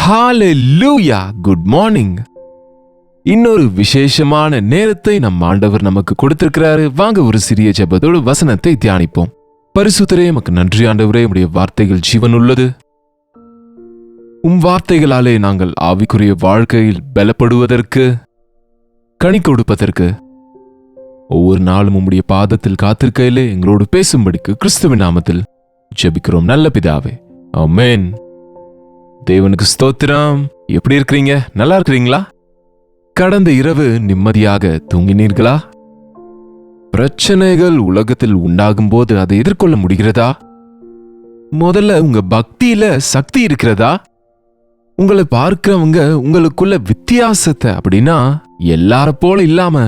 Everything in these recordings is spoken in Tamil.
ஹalleluya குட் மார்னிங். இன்னொரு விசேஷமான நேரத்தை நம் ஆண்டவர் நமக்கு கொடுத்திருக்கிறாரு. வாங்க ஒரு சிறிய ஜெபத்தோடு வசனத்தை தியானிப்போம். பரிசுத்தரே, உமக்கு நன்றி ஆண்டவரே. உம்முடைய வார்த்தைகள் ஜீவன் உள்ளது. வார்த்தைகளாலே நாங்கள் ஆவிக்குரிய வாழ்க்கையில் பலப்படுவதற்கு, கனி கொடுப்பதற்கு ஒவ்வொரு நாளும் உம்முடைய பாதத்தில் காத்திருக்கையிலே எங்களோடு பேசும்படிக்கு கிறிஸ்துவின் நாமத்தில் ஜெபிக்கிறோம் நல்ல பிதாவே, ஆமென். தேவனுக்கு ஸ்தோத்திரம். எப்படி இருக்கிறீங்க? நல்லா இருக்கிறீங்களா? கடந்த இரவு நிம்மதியாக தூங்கினீர்களா? பிரச்சனைகள் உலகத்தில் உண்டாகும் போது அதை எதிர்கொள்ள முடிகிறதா? முதல்ல உங்க பக்தியில சக்தி இருக்கிறதா? உங்களை பார்க்கிறவங்க உங்களுக்குள்ள வித்தியாசத்தை, அப்படின்னா எல்லார போல இல்லாம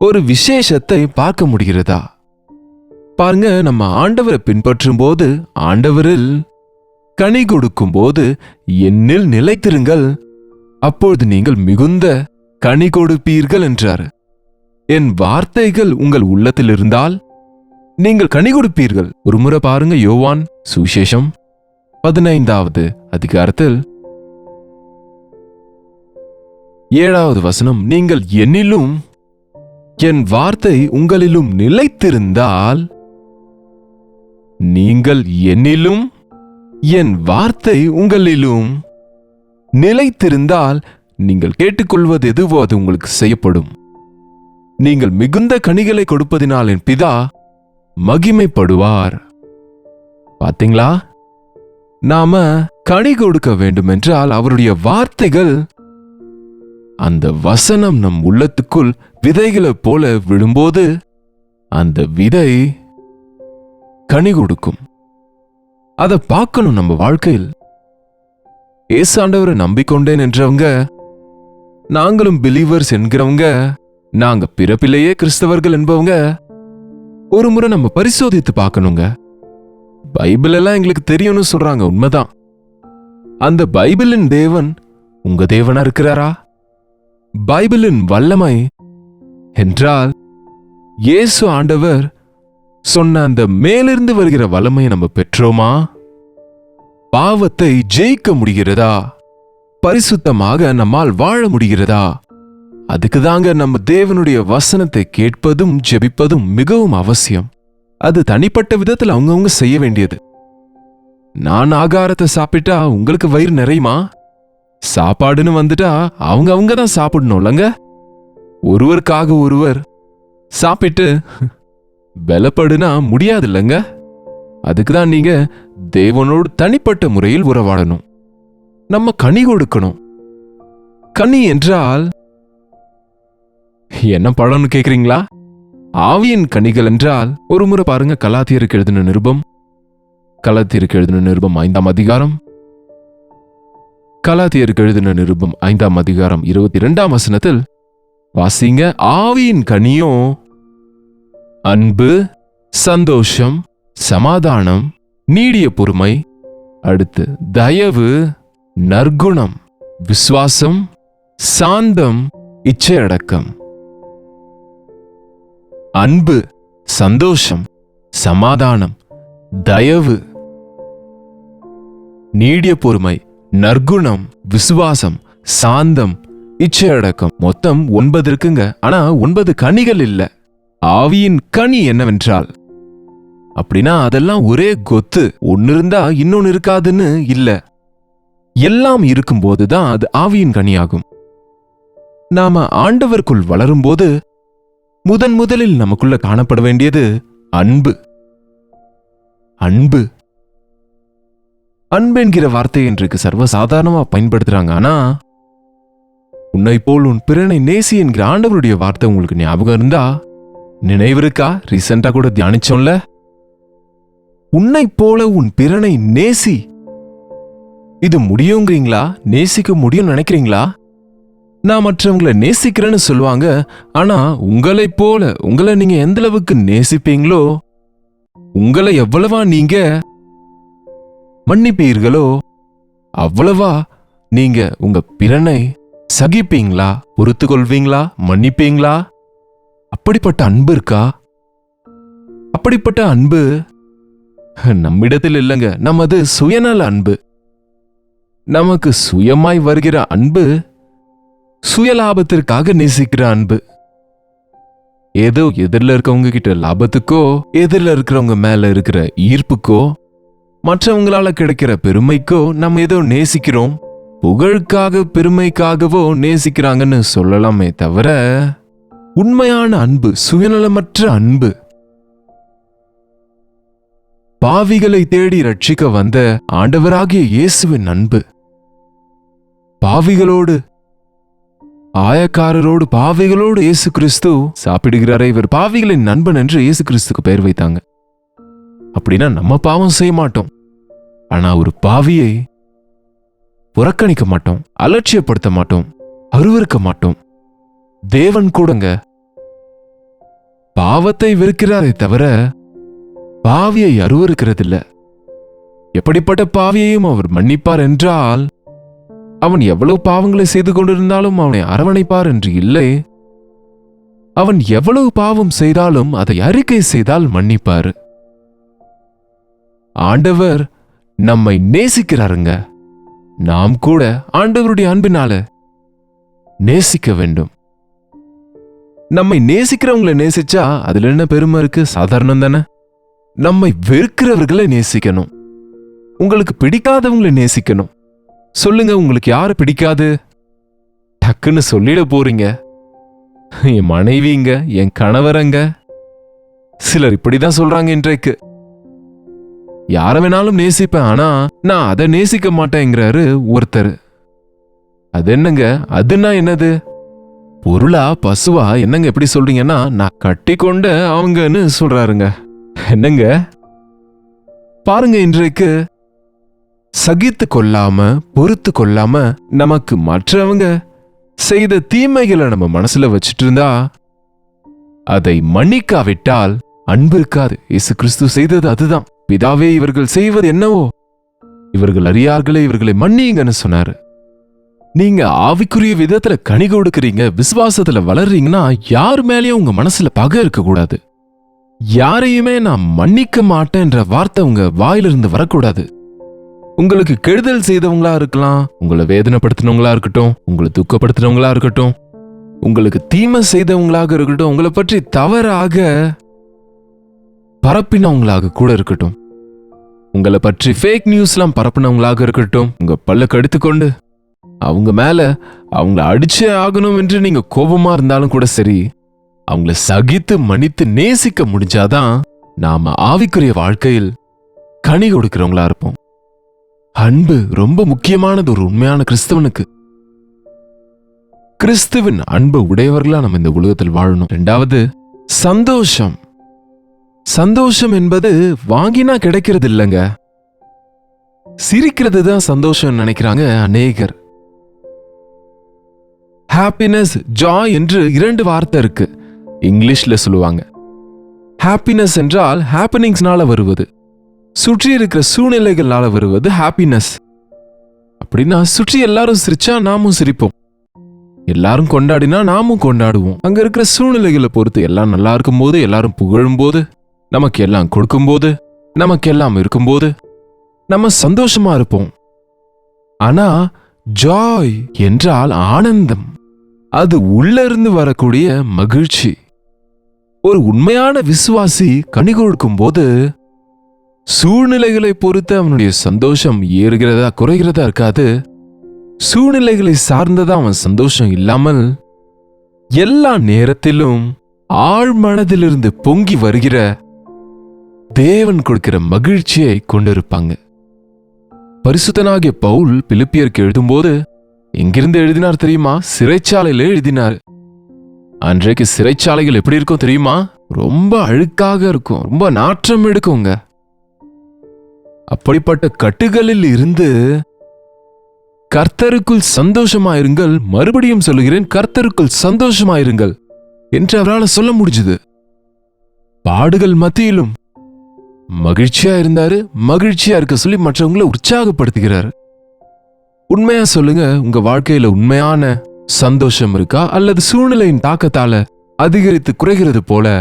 ஒரு விசேஷத்தை பார்க்க முடிகிறதா? பாருங்க, நம்ம ஆண்டவரை பின்பற்றும் போது, ஆண்டவரில் கனி கொடுக்கும் போது என்னில் நிலைத்திருங்கள், அப்பொழுது நீங்கள் மிகுந்த கனி கொடுப்பீர்கள் என்றார். என் வார்த்தைகள் உங்கள் உள்ளத்தில் இருந்தால் நீங்கள் கனி கொடுப்பீர்கள். ஒரு முறை பாருங்க, யோவான் சுவிசேஷம் 15வது அதிகாரத்தில் 7வது வசனம், நீங்கள் என்னிலும் என் வார்த்தை உங்களிலும் நிலைத்திருந்தால், நீங்கள் என்னிலும் என் வார்த்தை உங்களிலும் நிலைத்திருந்தால் நீங்கள் கேட்டுக்கொள்வது எதுவோ அது உங்களுக்கு செய்யப்படும். நீங்கள் மிகுந்த கனிகளை கொடுப்பதினால் என் பிதா மகிமைப்படுவார். பாத்தீங்களா? நாம கனி கொடுக்க வேண்டும் என்றால் அவருடைய வார்த்தைகள், அந்த வசனம் நம் உள்ளத்துக்குள் விதைகளை போல விழும்போது அந்த விதை கனி கொடுக்கும். அதை பார்க்கணும் நம்ம வாழ்க்கையில். இயேசு ஆண்டவரை நம்பிக்கொண்டேன் என்றவங்க, நாங்களும் பிலீவர்ஸ் என்கிறவங்க, நாங்க பிறப்பிலேயே கிறிஸ்தவர்கள் என்பவங்க ஒரு முறை நம்ம பரிசோதித்து பார்க்கணுங்க. பைபிள் எல்லாம் எங்களுக்கு தெரியும்னு சொல்றாங்க, உண்மைதான். அந்த பைபிளின் தேவன் உங்க தேவனா இருக்கிறாரா? பைபிளின் வல்லமை என்றால் இயேசு ஆண்டவர் சொன்ன அந்த மேலிருந்து வருகிற வல்லமையை நம்ம பெற்றோமா? பாவத்தை ஜெயிக்க முடிகிறதா? பரிசுத்தமாக நம்மால் வாழ முடிகிறதா? அதுக்கு தாங்க நம்ம தேவனுடைய வசனத்தை கேட்பதும் ஜெபிப்பதும் மிகவும் அவசியம். அது தனிப்பட்ட விதத்தில் அவங்கவுங்க செய்ய வேண்டியது. நான் ஆகாரத்தை சாப்பிட்டா உங்களுக்கு வயிறு நிறையுமா? சாப்பாடுன்னு வந்துட்டா அவங்க தான் சாப்பிடணும்லங்க. ஒருவருக்காக ஒருவர் சாப்பிட்டு பலப்படுனா முடியாது இல்லைங்க. அதுக்குதான் நீங்க தேவனோடு தனிப்பட்ட முறையில் உறவாடணும். நம்ம கனி கொடுக்கணும். கனி என்றால் என்ன பழம்னு கேக்குறீங்களா? ஆவியின் கனிகள் என்றால் ஒரு முறை பாருங்க, கலாத்தியருக்கு எழுதின நிருபம் 5ஆம் அதிகாரம், கலாத்தியருக்கு எழுதின நிருபம் 5ஆம் அதிகாரம் 22ஆம் வசனத்தில் வாசிங்க. ஆவியின் கனியோ அன்பு, சந்தோஷம், சமாதானம், நீடிய பொறுமை, அடுத்து தயவு, நற்குணம், விசுவாசம், சாந்தம், இச்சையடக்கம். அன்பு, சந்தோஷம், சமாதானம், தயவு, நீடிய பொறுமை, நற்குணம், விசுவாசம், சாந்தம், இச்சையடக்கம். மொத்தம் 9 இருக்குங்க. ஆனா 9 கனிகள் இல்ல. ஆவியின் கனி என்னவென்றால், அப்படின்னா அதெல்லாம் ஒரே கொத்து, ஒன்னு இருந்தா இன்னொன்னு இருக்காதுன்னு இல்ல. எல்லாம் இருக்கும்போதுதான் அது ஆவியின் கனியாகும். நாம ஆண்டவருக்குள் வளரும்போது முதலில் நமக்குள்ள காணப்பட வேண்டியது அன்பு. அன்பு அன்பு என்கிற வார்த்தை இன்றைக்கு சர்வசாதாரணமா பயன்படுத்துறாங்க. ஆனா உன்னை போல் உன் பிறனை நேசி என்கிற ஆண்டவருடைய வார்த்தை உங்களுக்கு ஞாபகம் இருந்தா, நினைவிருக்கா? ரீசெண்டா கூட தியானிச்சோம்ல. உன்னை போல உன் பிறனை நேசி. இது முடியுங்கிறீங்களா? நேசிக்க முடியும் நினைக்கிறீங்களா? நான் மற்றவங்களை நேசிக்கிறேன்னு சொல்லுவாங்க. ஆனா உங்களை நீங்க எந்த அளவுக்கு நேசிப்பீங்களோ, உங்களை எவ்வளவா நீங்க மன்னிப்பீர்களோ, அவ்வளவா நீங்க உங்க பிறனை சகிப்பீங்களா, பொறுத்து கொள்வீங்களா, மன்னிப்பீங்களா? அப்படிப்பட்ட அன்பு இருக்கா? அப்படிப்பட்ட அன்பு நம்மிடத்தில் இல்லைங்க. நமது சுயநல அன்பு. நமக்கு சுயமாய் வருகிற அன்பு சுயலாபத்திற்காக நேசிக்கிற அன்பு. ஏதோ எதிரில் இருக்கவங்க கிட்ட லாபத்துக்கோ, எதிரில் இருக்கிறவங்க மேல இருக்கிற ஈர்ப்புக்கோ, மற்றவங்களால கிடைக்கிற பெருமைக்கோ நம்ம ஏதோ நேசிக்கிறோம். புகழுக்காக பெருமைக்காகவோ நேசிக்கிறாங்கன்னு சொல்லலாமே தவிர, உண்மையான அன்பு சுயநலமற்ற அன்பு, பாவிகளை தேடி ரட்சிக்க வந்த ஆண்டவராகிய இயேசுவின் அன்பு, பாவிகளோடு ஆயக்காரரோடு பாவிகளோடு இயேசு கிறிஸ்து சாப்பிடுகிறாரே, இவர் பாவிகளின் நண்பன் என்று இயேசு கிறிஸ்துக்கு பெயர் வைத்தாங்க. அப்படின்னா நம்ம பாவம் செய்ய மாட்டோம், ஆனா ஒரு பாவியை புறக்கணிக்க மாட்டோம், அலட்சியப்படுத்த மாட்டோம், அருவருக்க மாட்டோம். தேவன் கூடங்க பாவத்தை வெறுக்கிறாரே தவிர பாவியை அருவருக்கிறதில்ல. எப்படிப்பட்ட பாவியையும் அவர் மன்னிப்பார் என்றால், அவன் எவ்வளவு பாவங்களை செய்து கொண்டிருந்தாலும் அவனை அரவணைப்பார் என்று இல்லை. அவன் எவ்வளவு பாவம் செய்தாலும் அதை அறிக்கை செய்தால் மன்னிப்பார். ஆண்டவர் நம்மை நேசிக்கிறாருங்க. நாம் கூட ஆண்டவருடைய அன்பினால நேசிக்க வேண்டும். நம்மை நேசிக்கிறவங்களை நேசிச்சா அதுல என்ன பெருமை இருக்கு? சாதாரணம் தானே. நம்மை வெறுக்கிறவர்களை நேசிக்கணும். உங்களுக்கு பிடிக்காதவங்களை நேசிக்கணும். சொல்லுங்க, உங்களுக்கு யாரு பிடிக்காது? டக்குன்னு சொல்லிட போறீங்க, என் மனைவிங்க, என் கணவரங்க. சிலர் இப்படிதான் சொல்றாங்க இன்றைக்கு. யார வேணாலும் நேசிப்பேன், ஆனா நான் அதை நேசிக்க மாட்டேங்கிறாரு ஒருத்தர். அது என்னங்க? அதுனா என்னது? பொருளா பசுவா? என்னங்க எப்படி சொல்றீங்கன்னா, நான் கட்டி கொண்ட அவங்கன்னு சொல்றாருங்க. என்னங்க பாருங்க, இன்றைக்கு சகித்து கொள்ளாம பொறுத்து கொள்ளாம நமக்கு மற்றவங்க செய்த தீமைகளை நம்ம மனசுல வச்சுட்டு இருந்தா, அதை மன்னிக்காவிட்டால் அன்பு இருக்காது. இயேசு கிறிஸ்து செய்தது அதுதான். பிதாவே, இவர்கள் செய்வது என்னவோ இவர்கள் அறியார்களே, இவர்களை மன்னிங்கன்னு சொன்னாரு. நீங்க ஆவிக்குரிய விதத்துல கனி கொடுக்கிறீங்க, விசுவாசத்துல வளர்றீங்கன்னா யார் மேலேயும் உங்க மனசுல பகை இருக்க கூடாது. யாரையுமே நான் மன்னிக்க மாட்டேன்ற வார்த்தை உங்க வாயிலிருந்து வரக்கூடாது. உங்களுக்கு கெடுதல் செய்தவங்களா இருக்கலாம், உங்களை வேதனைப்படுத்தினவங்களா இருக்கட்டும், உங்களை துக்கப்படுத்தினவங்களா இருக்கட்டும், உங்களுக்கு தீமை செய்தவங்களாக இருக்கட்டும், உங்களை பற்றி தவறாக பரப்பினவங்களாக கூட இருக்கட்டும், உங்களை பற்றி ஃபேக் நியூஸ்லாம் பரப்பினவங்களாக இருக்கட்டும், உங்க பல்ல கடித்துக்கொண்டு அவங்க மேல அவங்கள அடிச்சே ஆகணும் என்று நீங்க கோபமா இருந்தாலும் கூட சரி, அவங்கள சகித்து மன்னித்து நேசிக்க முடிஞ்சாதான் நாம ஆவிக்குரிய வாழ்க்கையில் கனி கொடுக்கிறவங்களா இருப்போம். அன்பு ரொம்ப முக்கியமானது ஒரு உண்மையான கிறிஸ்தவனுக்கு. கிறிஸ்துவின் அன்பு உடையவர்களா நம்ம இந்த உலகத்தில் வாழணும். இரண்டாவது, சந்தோஷம். சந்தோஷம் என்பது வாங்கினா கிடைக்கிறது இல்லைங்க. சிரிக்கிறது தான் சந்தோஷம் நினைக்கிறாங்க அநேகர். ஹாப்பினஸ், ஜாய் என்று 2 வார்த்தை இருக்கு. இங்கிலீஷ்ல சொல்லுவாங்க. ஹாப்பினஸ் என்றால் ஹாப்பனிங்ஸ்னால வருவது, சுற்றி இருக்கிற சூழ்நிலைகளால வருவது ஹாப்பினஸ். அப்படின்னா சுற்றி எல்லாரும் சிரிச்சா நாமும் சிரிப்போம், எல்லாரும் கொண்டாடினா நாமும் கொண்டாடுவோம். அங்க இருக்கிற சூழ்நிலைகளை பொறுத்து எல்லாம் நல்லா இருக்கும் போது, எல்லாரும் புகழும் போது, நமக்கு எல்லாம் கொடுக்கும் போது, நமக்கு எல்லாம் இருக்கும்போது நம்ம சந்தோஷமா இருப்போம். ஆனா ஜாய் என்றால் ஆனந்தம், அது உள்ள இருந்து வரக்கூடிய மகிழ்ச்சி. ஒரு உண்மையான விசுவாசி கனி கொடுக்கும் போது சூழ்நிலைகளை பொறுத்து அவனுடைய சந்தோஷம் ஏறுகிறதா குறைகிறதா இருக்காது. சூழ்நிலைகளை சார்ந்ததா அவன் சந்தோஷம் இல்லாமல் எல்லா நேரத்திலும் ஆழ்மனதிலிருந்து பொங்கி வருகிற தேவன் கொடுக்கிற மகிழ்ச்சியை கொண்டிருப்பாங்க. பரிசுத்தனாகிய பவுல் பிலிப்பியருக்கு எழுதும்போது எங்கிருந்து எழுதினார் தெரியுமா? சிறைச்சாலையில எழுதினார். அன்றைக்கு சிறைச்சாலைகள் எப்படி இருக்கும் தெரியுமா? ரொம்ப அழுக்காக இருக்கும், ரொம்ப நாற்றம் எடுக்குங்க. அப்படிப்பட்ட கட்டுகளில் இருந்து கர்த்தருக்குள் சந்தோஷமாயிருங்கள், மறுபடியும் சொல்லுகிறேன், கர்த்தருக்குள் சந்தோஷமாயிருங்கள் என்று அவரால் சொல்ல முடிஞ்சது. பாடுகள் மத்தியிலும் மகிழ்ச்சியா இருந்தாரு. மகிழ்ச்சியா இருக்க சொல்லி மற்றவங்களை உற்சாகப்படுத்துகிறார். உண்மையா சொல்லுங்க, உங்க வாழ்க்கையில உண்மையான சந்தோஷம் இருக்கா? அல்லது சூழ்நிலையின் தாக்கத்தால அதிகரித்து குறைகிறது போல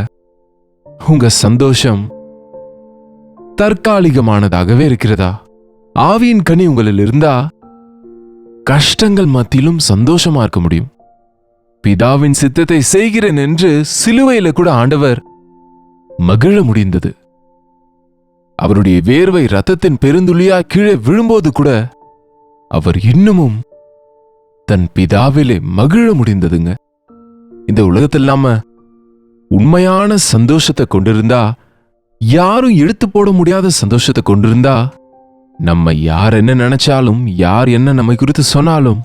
உங்க சந்தோஷம் தற்காலிகமானதாகவே இருக்கிறதா? ஆவியின் கனி உங்களில் இருந்தா கஷ்டங்கள் மத்தியிலும் சந்தோஷமா இருக்க முடியும். பிதாவின் சித்தத்தை செய்கிறேன் என்று சிலுவையில கூட ஆண்டவர் மகிழ முடிந்தது. அவருடைய வேர்வை ரத்தத்தின் பெருந்துளியா கீழே விழும்போது கூட அவர் இன்னமும் தன் பிதாவிலே மகிழ முடிந்ததுங்க. இந்த உலகத்தில் நாம உண்மையான சந்தோஷத்தை கொண்டிருந்தா, யாரும் எடுத்து போட முடியாத சந்தோஷத்தை கொண்டிருந்தா, நம்ம யார் என்ன நினைச்சாலும், யார் என்ன நம்மை குறித்து சொன்னாலும்,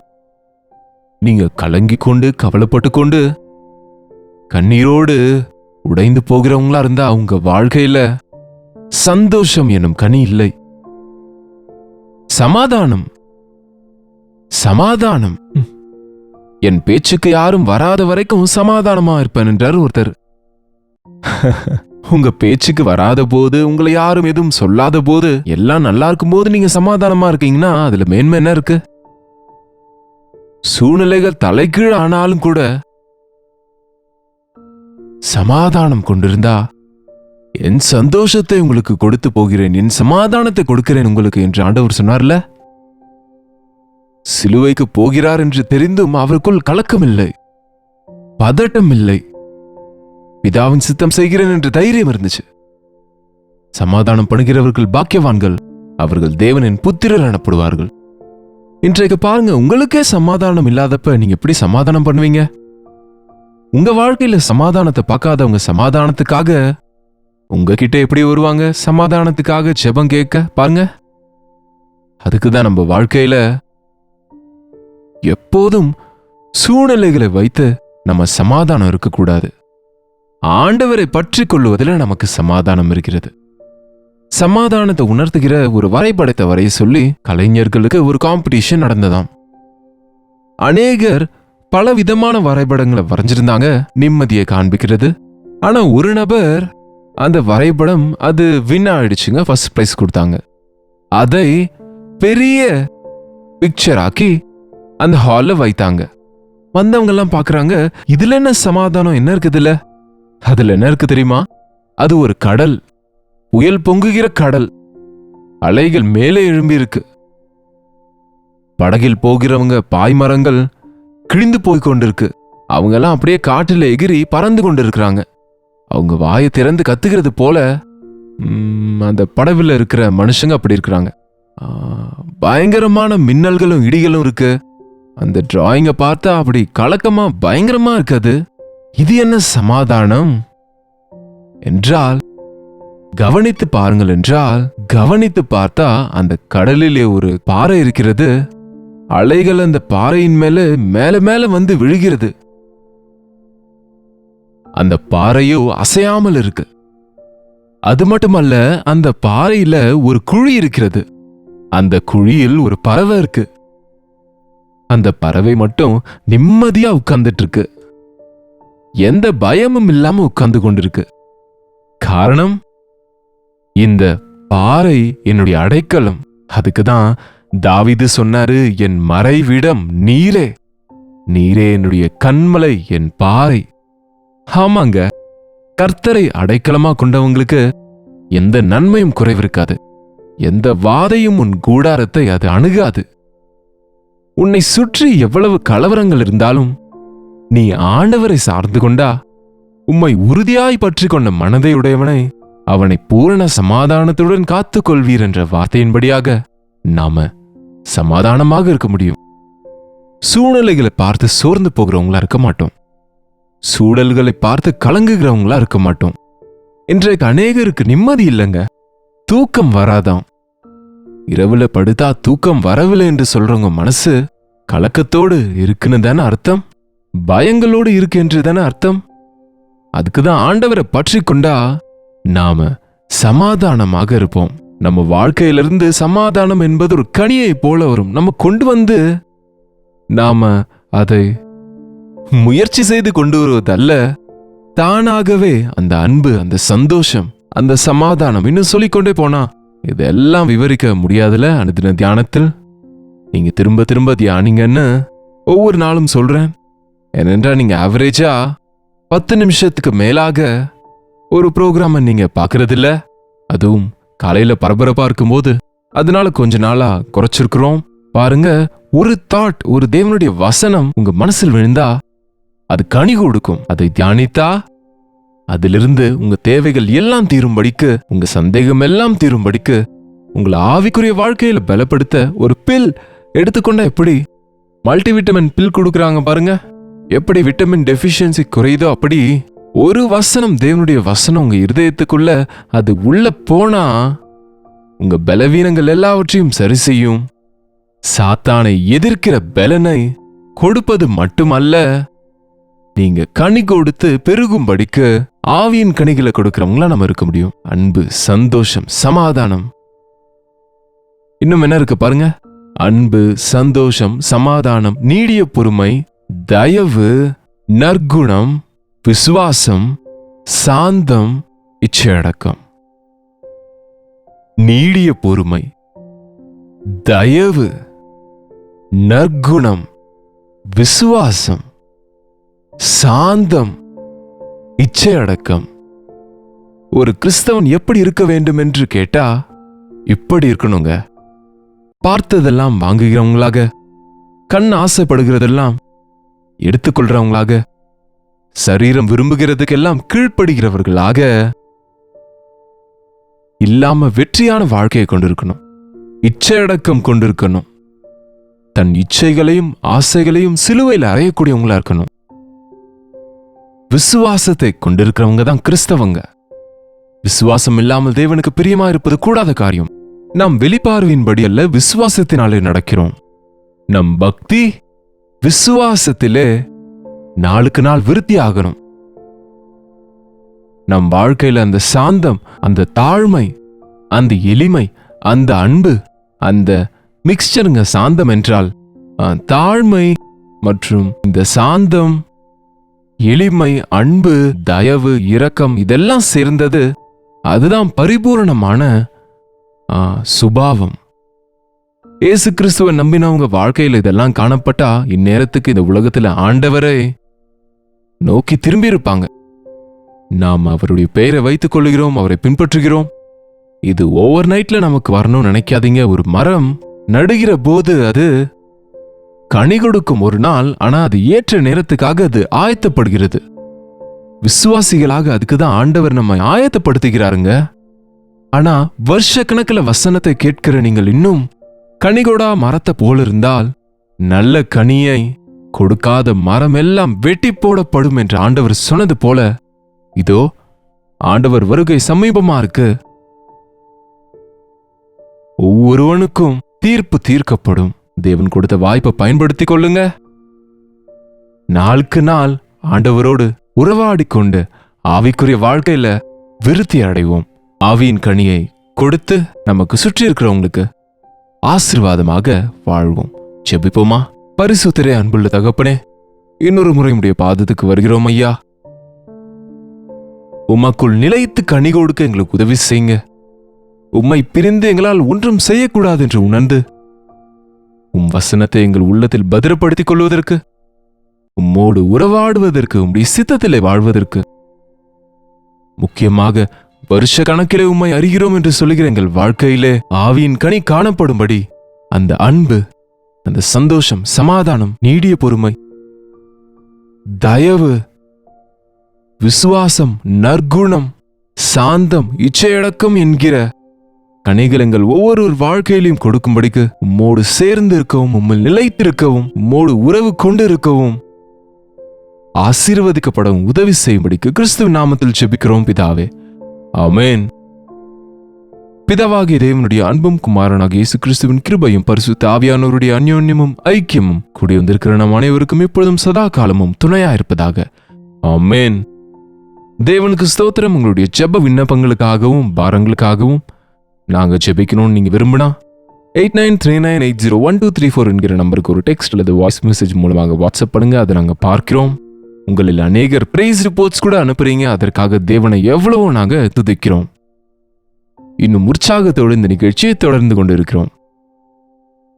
நீங்க கலங்கி கொண்டு கவலைப்பட்டு கொண்டு கண்ணீரோடு உடைந்து போகிறவங்களா இருந்தா உங்க வாழ்க்கையில சந்தோஷம் எனும் கனி இல்லை. சமாதானம் சமாதானம் என் பேச்சுக்கு யாரும் வராத வரைக்கும் சமாதானமா இருப்பேன் என்றார் ஒருத்தர். உங்க பேச்சுக்கு வராத போது, உங்களை யாரும் எதுவும் சொல்லாத போது, எல்லாம் நல்லா இருக்கும் போது நீங்க சமாதானமா இருக்கீங்கன்னா அதுல மேன்மை என்ன இருக்கு? சூழ்நிலைகள் தலைகீழ் ஆனாலும் கூட சமாதானம் கொண்டிருந்தா, என் சந்தோஷத்தை உங்களுக்கு கொடுத்து போகிறேன், என் சமாதானத்தை கொடுக்கிறேன் உங்களுக்கு என்று ஆண்டவர் சொன்னார்ல. சிலுவைக்கு போகிறார் என்று தெரிந்தும் அவருக்குள் கலக்கம் இல்லை, பதட்டம் இல்லை. பிதாவின் சித்தம் செய்கிறேன் என்று தைரியம் இருந்துச்சு. சமாதானம் பண்ணுகிறவர்கள் பாக்கியவான்கள், அவர்கள் தேவனின் புத்திரர் எனப்படுவார்கள். இன்றைக்கு பாருங்க, உங்களுக்கே சமாதானம் இல்லாதப்ப நீங்க எப்படி சமாதானம் பண்ணுவீங்க? உங்க வாழ்க்கையில சமாதானத்தை பார்க்காதவங்க சமாதானத்துக்காக உங்ககிட்ட எப்படி வருவாங்க? சமாதானத்துக்காக ஜெபம் கேட்க பாருங்க. அதுக்குதான் நம்ம வாழ்க்கையில எப்போதும் சூழ்நிலைகளை வைத்து நம்ம சமாதானம் இருக்கக்கூடாது. ஆண்டவரை பற்றி கொள்ளுவதில் நமக்கு சமாதானம் இருக்கிறது. சமாதானத்தை உணர்த்துகிற ஒரு வரைபடத்தை வரைய சொல்லி கலைஞர்களுக்கு ஒரு காம்படிஷன் நடந்ததாம். அநேகர் பல விதமான வரைபடங்களை வரைஞ்சிருந்தாங்க, நிம்மதியை காண்பிக்கிறது. ஆனா ஒரு நபர் அந்த வரைபடம் அது வின் ஆயிடுச்சுங்க, ஃபர்ஸ்ட் பிரைஸ் கொடுத்தாங்க. அதை பெரிய பிக்சர் ஆக்கி அந்த ஹால்ல வைத்தாங்க. வந்தவங்க எல்லாம் பாக்குறாங்க, இதுல என்ன சமாதானம் என்ன இருக்குதுல்ல? அதுல என்ன இருக்கு தெரியுமா? அது ஒரு கடல், புயல் பொங்குகிற கடல், அலைகள் மேலே எழும்பி இருக்கு. படகில் போகிறவங்க பாய்மரங்கள் கிழிந்து போய் கொண்டிருக்கு. அவங்க எல்லாம் அப்படியே காற்றில் எகிரி பறந்து கொண்டிருக்கிறாங்க. அவங்க வாயை திறந்து கத்துகிறது போல அந்த படகுல இருக்கிற மனுஷங்க அப்படி இருக்கிறாங்க. பயங்கரமான மின்னல்களும் இடிகளும் இருக்கு. அந்த டிராயிங்க பார்த்தா அப்படி கலக்கமா பயங்கரமா இருக்காது. இது என்ன சமாதானம் என்றால் கவனித்து பாருங்கள் என்றால், கவனித்து பார்த்தா அந்த கடலிலே ஒரு பாறை இருக்கிறது. அலைகள் அந்த பாறையின் மேல மேல மேல வந்து விழுகிறது. அந்த பாறையோ அசையாமல் இருக்கு. அது மட்டுமல்ல, அந்த பாறையில ஒரு குழி இருக்கிறது. அந்த குழியில் ஒரு பறவை இருக்கு. அந்த பறவை மட்டும் நிம்மதியா உட்கார்ந்துட்டு இருக்கு. எந்த பயமும் இல்லாம உட்கார்ந்து கொண்டிருக்கு. காரணம், இந்த பாறை என்னுடைய அடைக்கலம். அதுக்குதான் தாவீது சொன்னாரு, என் மறைவிடம் நீரே, நீரே என்னுடைய கண்மலை, என் பாறை. ஆமாங்க, கர்த்தரை அடைக்கலமா கொண்டவங்களுக்கு எந்த நன்மையும் குறைவிருக்காது. எந்த வாதையும் உன் கூடாரத்தை அது அணுகாது. உன்னை சுற்றி எவ்வளவு கலவரங்கள் இருந்தாலும் நீ ஆண்டவரை சார்ந்து கொண்டா, உம்மை உறுதியாய் பற்றி கொண்ட மனதை உடையவனை அவனை பூரண சமாதானத்துடன் காத்துக் கொள்வீர் என்ற வார்த்தையின்படியாக நாம சமாதானமாக இருக்க முடியும். சூழ்நிலைகளை பார்த்து சோர்ந்து போகிறவங்களா இருக்க மாட்டோம். சூழல்களை பார்த்து கலங்குகிறவங்களா இருக்க மாட்டோம். இன்றைக்கு அநேகருக்கு நிம்மதி இல்லைங்க, தூக்கம் வராதாம். இரவுல படுத்தா தூக்கம் வரவில்லை என்று சொல்றவங்க மனசு கலக்கத்தோடு இருக்குன்னு தானே அர்த்தம், பயங்களோடு இருக்கு என்று தானே அர்த்தம். அதுக்குதான் ஆண்டவரை பற்றி கொண்டா நாம சமாதானமாக இருப்போம். நம்ம வாழ்க்கையிலிருந்து சமாதானம் என்பது ஒரு கனியை போல வரும். நம்ம கொண்டு வந்து நாம அதை முயற்சி செய்து கொண்டு வருவதல்ல, தானாகவே அந்த அன்பு, அந்த சந்தோஷம், அந்த சமாதானம், இன்னும் சொல்லிக்கொண்டே போனா இதெல்லாம் விவரிக்க முடியாதுல. அனுதின தியானத்தில் நீங்க திரும்ப திரும்ப தியானிங்கன்னு ஒவ்வொரு நாளும் சொல்றேன். ஏனென்றா நீங்க ஆவரேஜா 10 நிமிஷத்துக்கு மேலாக ஒரு ப்ரோக்ராம நீங்க பாக்குறது இல்ல. அதுவும் காலையில பரபரப்பா இருக்கும்போது. அதனால கொஞ்ச நாளா குறைச்சிருக்கிறோம். பாருங்க, ஒரு தாட், ஒரு தேவனுடைய வசனம் உங்க மனசில் விழுந்தா அது கனி கொடுக்கும். அதை தியானித்தா அதிலிருந்து உங்க தேவைகள் எல்லாம் தீரும்படிக்கு, உங்க சந்தேகம் எல்லாம் தீரும்படிக்கு, உங்களை ஆவிக்குரிய வாழ்க்கையில பலப்படுத்த ஒரு பில் எடுத்துக்கொண்டா எப்படி மல்டிவிட்டமின் பில் கொடுக்குறாங்க பாருங்க, எப்படி விட்டமின் டெஃபிஷியன்சி குறையுதோ அப்படி ஒரு வசனம், தேவனுடைய வசனம் உங்க இருதயத்துக்குள்ள அது உள்ள போனா உங்க பலவீனங்கள் எல்லாவற்றையும் சரி செய்யும். சாத்தானை எதிர்க்கிற பலனை கொடுப்பது மட்டுமல்ல, நீங்க கனி கொடுத்து பெருகும்படிக்கு ஆவியின் கனிகளை கொடுக்கிறவங்களா நம்ம இருக்க முடியும். அன்பு, சந்தோஷம், சமாதானம். இன்னும் என்ன இருக்கு பாருங்க, அன்பு, சந்தோஷம், சமாதானம், நீடிய பொறுமை, தயவு, நற்குணம், விசுவாசம், சாந்தம், இச்சையடக்கம். நீடிய பொறுமை, தயவு, நற்குணம், விசுவாசம், சாந்தம், இச்சையடக்கம். ஒரு கிறிஸ்தவன் எப்படி இருக்க வேண்டும் என்று கேட்டா இப்படி இருக்கணுங்க. பார்த்ததெல்லாம் வாங்குகிறவங்களாக, கண் ஆசைப்படுகிறதெல்லாம் எடுத்துக்கொள்றவங்களாக, சரீரம் விரும்புகிறதுக்கெல்லாம் கீழ்ப்படுகிறவர்களாக இல்லாம வெற்றியான வாழ்க்கையை கொண்டிருக்கணும். இச்சையடக்கம் கொண்டிருக்கணும். தன் இச்சைகளையும் ஆசைகளையும் சிலுவையில் அறையக்கூடியவங்களா இருக்கணும். விசுவாசத்தை கொண்டிருக்கிறவங்க தான் கிறிஸ்தவங்க. விசுவாசம் இல்லாமல் தேவனுக்கு பிரியமா இருப்பது கூடாத காரியம். நாம் வெளிப்பார்வையின்படி அல்ல, விசுவாசத்தினாலே நடக்கிறோம். நம் பக்தி விசுவாசத்திலே நாளுக்கு நாள் விருத்தி ஆகணும். நம் வாழ்க்கையில அந்த சாந்தம், அந்த தாழ்மை, அந்த எளிமை, அந்த அன்பு, அந்த மிக்சருங்க. சாந்தம் என்றால் தாழ்மை மற்றும் இந்த சாந்தம், எளிமை, அன்பு, தயவு, இரக்கம் இதெல்லாம் சேர்ந்தது. அதுதான் பரிபூரணமான சுபாவம். இயேசு கிறிஸ்துவை நம்பினவங்க வாழ்க்கையில் இதெல்லாம் காணப்பட்டா இந்நேரத்துக்கு இந்த உலகத்துல ஆண்டவரை நோக்கி திரும்பி இருப்பாங்க. நாம் அவருடைய பெயரை வைத்துக் கொள்கிறோம், அவரை பின்பற்றுகிறோம். இது ஓவர் நைட்ல நமக்கு வரணும்னு நினைக்காதீங்க. ஒரு மரம் நடுகிற போது அது கனி கொடுக்கும் ஒரு நாள். ஆனா அது ஏற்ற நேரத்துக்காக அது ஆயத்தப்படுகிறது. விசுவாசிகளாக அதுக்கு தான் ஆண்டவர் நம்மை ஆயத்தப்படுத்துகிறாருங்க. ஆனா வருஷ கணக்கில் வசனத்தை கேட்கிற நீங்கள் இன்னும் கனிகொடா மரத்தை போல இருந்தால், நல்ல கனியை கொடுக்காத மரம் எல்லாம் வெட்டி போடப்படும் என்று ஆண்டவர் சொன்னது போல, இதோ ஆண்டவர் வருகை சமீபமா இருக்கு. ஒவ்வொருவனுக்கும் தீர்ப்பு தீர்க்கப்படும். தேவன் கொடுத்த வாய்ப்பை பயன்படுத்திக் கொள்ளுங்க. நாளுக்கு நாள் ஆண்டவரோடு உறவாடி கொண்டு ஆவிக்குரிய வாழ்க்கையில விருத்தி அடைவோம். ஆவியின் கனியை கொடுத்து நமக்கு சுற்றி இருக்கிறவங்களுக்கு ஆசீர்வாதமாக வாழ்வோம். ஜெபிப்போமா? பரிசுத்தரே, அன்புள்ள தகப்பனே, இன்னொரு முறை உடைய பாதத்துக்கு வருகிறோம் ஐயா. உமக்குள் நிலைத்து கனி கொடுக்க எங்களுக்கு உதவி செய்யுங்க. உம்மை பிரிந்து எங்களால் ஒன்றும் செய்யக்கூடாது என்று உணர்ந்து வசனத்தை எங்கள் உள்ளத்தில் பத்திரப்படுத்திக் கொள்வதற்கு, உம்மோடு உறவாடுவதற்கு, உம்முடைய சித்தத்திலே வாழ்வதற்கு, முக்கியமாக வருஷ கணக்கிலே உம்மை அறிகிறோம் என்று சொல்லுகிற எங்கள் வாழ்க்கையிலே ஆவியின் கனி காணப்படும்படி அந்த அன்பு, அந்த சந்தோஷம், சமாதானம், நீடிய பொறுமை, தயவு, விசுவாசம், நற்குணம், சாந்தம், இச்சையடக்கம் என்கிற கனிகள் எங்கள் ஒவ்வொரு வாழ்க்கையிலையும் கொடுக்கும்படிக்கு உம்மோடு சேர்ந்து இருக்கவும், உம்மில் நிலைத்திருக்கவும், உம்மோடு உறவு கொண்டு இருக்கவும், ஆசீர்வதிக்கப்படவும் உதவி செய்யும்படிக்கு கிறிஸ்துவின் நாமத்தில் ஜெபிக்கிறோம் பிதாவே. ஆமென். பிதாவாகிய தேவனுடைய அன்பும் குமாரனாகிய இயேசு கிறிஸ்துவின் கிருபையும் பரிசுத்த ஆவியானவருடைய அந்யோன்யமும் ஐக்கியமும் கூடி வந்திருக்கிற நம் அனைவருக்கும் இப்பொழுதும் சதா காலமும் துணையா இருப்பதாக. ஆமென். தேவனுக்கு ஸ்தோத்திரம். உங்களுடைய ஜெப விண்ணப்பங்களுக்காகவும் பாரங்களுக்காகவும் நாங்க ஜெபிக்கணும்னு நீங்க விரும்பினா 8939801234 என்கிற நம்பருக்கு ஒரு டெக்ஸ்ட் அல்லது வாய்ஸ் மெசேஜ் மூலமாக வாட்ஸ்அப் பண்ணுங்க. அதை நாங்க பார்க்கிறோம். உங்களில் அநேகர் பிரைஸ் ரிப்போர்ட்ஸ் கூட அனுப்புறீங்க. அதற்காக தேவனை எவ்வளவோ நாங்க துதிக்கிறோம். இன்னும் உற்சாகத்தோடு இந்த நிகழ்ச்சியை தொடர்ந்து கொண்டு இருக்கிறோம்.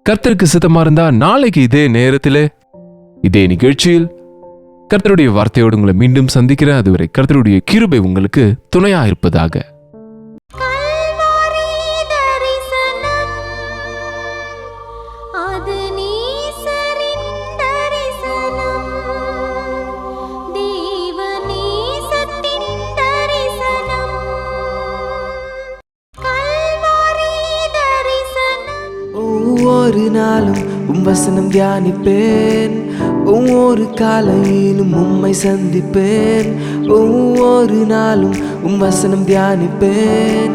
கர்த்தருக்கு சித்தமா இருந்தா நாளைக்கு இதே நேரத்தில் இதே நிகழ்ச்சியில் கர்த்தருடைய வார்த்தையோடு உங்களை மீண்டும் சந்திக்கிறேன். அதுவரை கர்த்தருடைய கிருபை உங்களுக்கு துணையா இருப்பதாக. அது நீ வசனம் தியானிப்பேன், ஒவ்வொரு காலையிலும் உம்மை சந்திப்பேன். ஒவ்வொரு நாளும் வசனம் தியானிப்பேன்,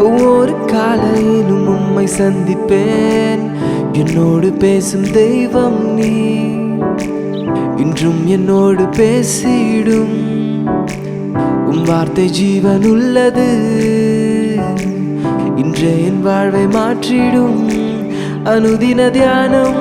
ஒவ்வொரு காலையிலும் உம்மை சந்திப்பேன். என்னோடு பேசும் தெய்வம் நீ, இன்றும் என்னோடு பேசிடும். வார்த்தை ஜீவன் உள்ளது, இன்றே என் வாழ்வை மாற்றிடும். அனுதின தியானம்